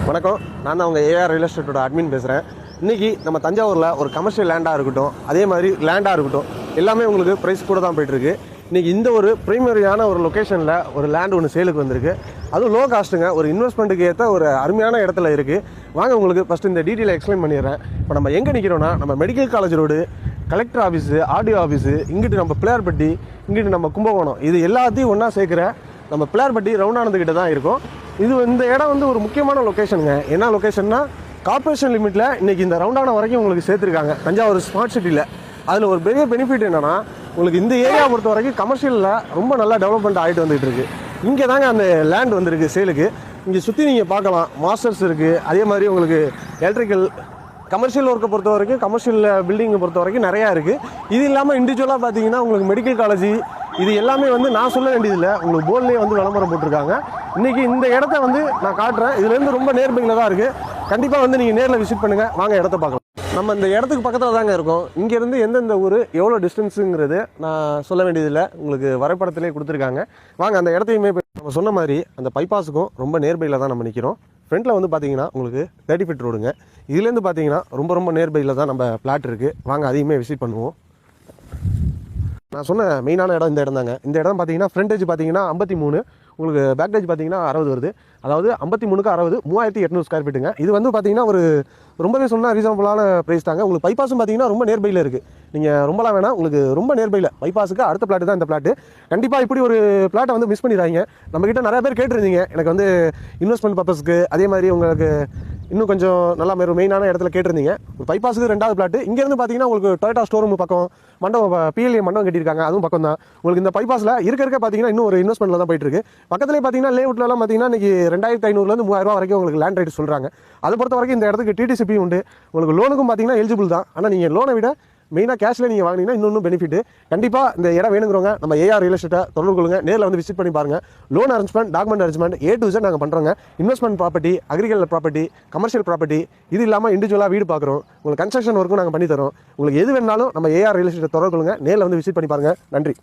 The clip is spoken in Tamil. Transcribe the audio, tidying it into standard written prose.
வணக்கம், நான் தான் உங்கள் ஏஆர் ரியல் எஸ்டேட்டோட அட்மின் பேசுகிறேன். இன்றைக்கி நம்ம தஞ்சாவூரில் ஒரு கமர்ஷியல் லேண்டாக இருக்கட்டும், அதே மாதிரி லேண்டாக இருக்கட்டும், எல்லாமே உங்களுக்கு ப்ரைஸ் கூட தான் போயிட்டுருக்கு. இன்றைக்கி இந்த ஒரு ப்ரைமரியான ஒரு லொக்கேஷனில் ஒரு லேண்ட் ஒன்று சேலுக்கு வந்திருக்கு. அதுவும் லோ காஸ்ட்டுங்க, ஒரு இன்வெஸ்ட்மெண்ட்டுக்கு ஏற்ற ஒரு அருமையான இடத்துல இருக்குது. வாங்க உங்களுக்கு ஃபஸ்ட்டு இந்த டீட்டெயிலை எக்ஸ்பிளைன் பண்ணிடுறேன். இப்போ நம்ம எங்கே நிற்கிறோன்னா, நம்ம medical college road, collector office, RTO office, இங்கிட்டு நம்ம பிள்ளையார்பட்டி, இங்கிட்டு நம்ம கும்பகோணம், இது எல்லாத்தையும் ஒன்றா சேர்க்குற நம்ம பிள்ளையார்பட்டி ரவுண்டானதுக்கிட்ட தான் இருக்கும். இந்த இடம் வந்து ஒரு முக்கியமான லொக்கேஷனுங்க. என்ன லொக்கேஷன்னா, கார்ப்பரேஷன் லிமிட்டில் இன்றைக்கி இந்த ரவுண்டான வரைக்கும் உங்களுக்கு சேர்த்துருக்காங்க தஞ்சாவூர் ஸ்மார்ட் சிட்டியில். அதில் ஒரு பெரிய பெனிஃபிட் என்னென்னா, உங்களுக்கு இந்த ஏரியா பொறுத்த வரைக்கும் கமர்ஷியலில் ரொம்ப நல்லா டெவலப்மெண்ட் ஆகிட்டு வந்துகிட்டு இருக்குது. இங்கே தாங்க அந்த லேண்ட் வந்திருக்கு சேலுக்கு. இங்கே சுற்றி நீங்கள் பார்க்கலாம், மாஸ்டர்ஸ் இருக்குது. அதே மாதிரி உங்களுக்கு எலக்ட்ரிக்கல் கமர்ஷியல் ஒர்க்கை பொறுத்த வரைக்கும், கமர்ஷியல் பில்டிங்கை பொறுத்த வரைக்கும் நிறையா இருக்குது. இது இல்லாமல் இண்டிவிஜுவலாக பார்த்தீங்கன்னா உங்களுக்கு மெடிக்கல் காலேஜ், இது எல்லாமே வந்து நான் சொல்ல வேண்டியதில்லை, உங்களுக்கு போர்ட்லேயே வந்து விளம்பரம் போட்டிருக்காங்க. இன்றைக்கி இந்த இடத்த வந்து நான் காட்டுறேன். இதுலேருந்து ரொம்ப நேர்மையில் தான் இருக்குது. கண்டிப்பாக வந்து நீங்கள் நேரில் விசிட் பண்ணுங்கள். வாங்க இடத்த பார்க்கலாம். நம்ம இந்த இடத்துக்கு பக்கத்தில் தாங்க இருக்கோம். இங்கேருந்து எந்தெந்த ஊர் எவ்வளோ டிஸ்டன்ஸுங்கிறது நான் சொல்ல வேண்டியதில்லை, உங்களுக்கு வரைபடத்திலே கொடுத்துருக்காங்க. வாங்க அந்த இடத்தையுமே நம்ம சொன்ன மாதிரி அந்த பைபாஸுக்கும் ரொம்ப நேர்மையில் தான் நம்ம நிற்கிறோம். ஃப்ரண்ட்டில் வந்து பார்த்தீங்கன்னா உங்களுக்கு 30 ஃபீட் ரோடுங்க. இதுலேருந்து பார்த்தீங்கன்னா ரொம்ப நேர்மையில் தான் நம்ம பிளாட் இருக்குது. வாங்க அதையுமே விசிட் பண்ணுவோம். நான் சொன்ன மெயினான இடம் இந்த இடம் தாங்க. இந்த இடம் பார்த்தீங்கன்னா ஃப்ரண்டேஜ் பார்த்தீங்கன்னா 53, உங்களுக்கு பேக்கேஜ் பார்த்தீங்கன்னா 60 வருது. அதாவது 53க்கு 60, 3800 ஸ்கொயர் ஃபீட்டுங்க. இது வந்து பார்த்தீங்கன்னா ஒரு ரொம்பவே சொன்னால் ரீசனபுளான ப்ரைஸ் தாங்க. உங்களுக்கு பைபாஸும் பார்த்தீங்கன்னா ரொம்ப நேர்பையில் இருக்குது. நீங்கள் ரொம்பலாம் வேணாம், உங்களுக்கு ரொம்ப நேர்பையில் பைபாஸுக்கு அடுத்த பிளாட் தான் இந்த பிளாட்டு. கண்டிப்பாக இப்படி ஒரு பிளாட்டை வந்து மிஸ் பண்ணிடுறாங்க. நம்மக்கிட்ட நிறைய பேர் கேட்டிருந்தீங்க, எனக்கு வந்து இன்வெஸ்ட்மெண்ட் பர்பஸ்க்கு, அதே மாதிரி உங்களுக்கு இன்னும் கொஞ்சம் நல்லா மெயினான இடத்துல கேட்டிருந்தீங்க. ஒரு பைபாஸுக்கு 2வது பிளாட்டு. இங்கேருந்து பார்த்தீங்கன்னா உங்களுக்கு டொயோட்டா ஸ்டோர் ரூம் பக்கம், மண்டபம் பிஎல்ஏ மண்டபம் கட்டியிருக்காங்க, அதுவும் பக்கம் தான். உங்களுக்கு இந்த பைபாஸில் இருக்க பார்த்தீங்கன்னா இன்னும் ஒரு இன்வெஸ்ட்மெண்ட்டில் தான் போயிட்டு இருக்கு. பக்கத்துலேயே பார்த்தீங்கன்னா லேஅவுட்லாம் பார்த்தீங்கன்னா இன்றைக்கி 2500 3000 வரைக்கும் உங்களுக்கு லேண்ட் ரேட் சொல்கிறாங்க. அதை பொறுத்த வரைக்கும் இந்த இடத்துக்கு டிடிசிபி உண்டு. உங்களுக்கு லோனுக்கும் பார்த்தீங்கன்னா எலிஜிபிள் தான். ஆனால் நீங்கள் லோனை விட மெயினாக கேஷில் நீங்கள் வாங்கினீங்கன்னா இன்னும் பெனிஃபிட். கண்டிப்பாக இந்த இடம் வேணுங்கிறவங்க நம்ம ஏஆர் ரியல் எஸ்டேட்டை தொடர்பு கொள்ளுங்க. நேரில் வந்து விசிட் பண்ணி பாருங்கள். Loan arrangement, document arrangement A to Z நாங்கள் பண்ணுறோங்க. Investment property, agriculture property, commercial property, இது இல்லாமல் இண்டிவிஜுவலாக வீடு பார்க்குறோம். உங்களுக்கு கன்ஸ்ட்ரக்ஷன் ஒர்க்கும் நாங்கள் பண்ணி தரோம். உங்களுக்கு எது வேணாலும் நம்ம ஏஆர் ரியல் எஸ்டேட்டை தொடர்பு கொள்ளுங்க. நேரில் வந்து விசிட் பண்ணி பாருங்கள். நன்றி.